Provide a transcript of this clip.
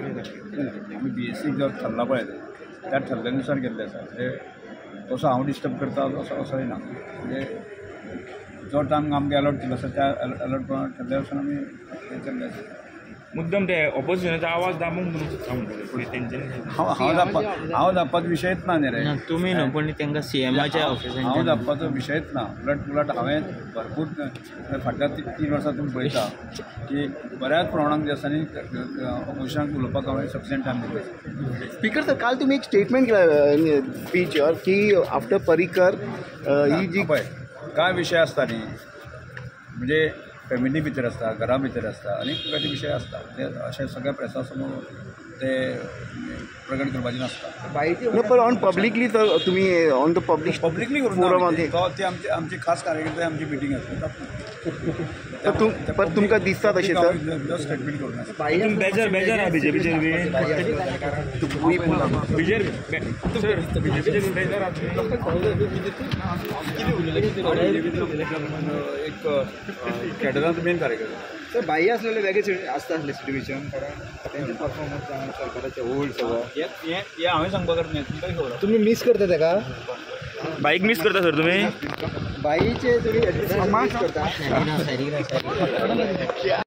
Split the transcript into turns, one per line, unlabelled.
आम्ही BSc जो ठरला पळय त्या ठरल्यानुसार गेल्ले आसा. म्हणजे तसो हांव डिस्टर्ब करता असोय ना. म्हणजे जो टायम आमकां अलॉट केलो आसा त्या अलॉट प्रमाणे ठरल्या वचून आमी हें केल्लें आसा.
मुद्दम ते ऑपोजिशनाचो आवाज दामूंक म्हणून सांगताले तेंच्यांनी.
हांव धांपपाचो विशयच ना न्ही रे.
तुमी न्हू पूण तांकां CMच्या ऑफिसांत
हांव धांपपाचो विशयच ना. उलट हांवें भरपूर फाटल्या 3 वर्सां तुमी पळयता की बऱ्याच प्रमाणात जे आसा न्ही ऑपोजिशनाक उलोवपाक हांवें सफिशियंट टायम दिलो.
स्पीकर सर, काल तुम्ही एक स्टेटमेंट केला स्पीचवर की आफ्टर पर्रीकर ही जी
पळय काय विशय आसता न्ही म्हणजे फॅमिली भितर आसता, घरा भितर आसता, अनेक प्रकारचे विशय आसता. ते अशें सगळ्या प्रेसा समोर ते प्रकट करपाचें नासता.
पण ऑन पब्लिकली तर तुम्ही ऑन द
पब्लिकली करून ती आमची खास कार्यकर्ते आमची मिटींग आसता.
पण तुमकां दिसता तशें सर
स्टेटमेंट करून
तुम्ही बेजार आहा बीजेपीचेर बी बीजेपीचेर बेजार
एक कॅडरांचो मेन कार्यकर्ता.
तर बाह्य असलेले वेगळेच आसता आसले सिच्युएशन कारण त्यांचे परफॉर्मन्स सरकाराचे ओल्ड सगळं
हे हांवें सांगपाक न्ही तुमकां खबर.
तुम्ही मिस करता तेका
बाईक मिस करता सर तुम्ही
बाईचे तुम्ही मिस करता.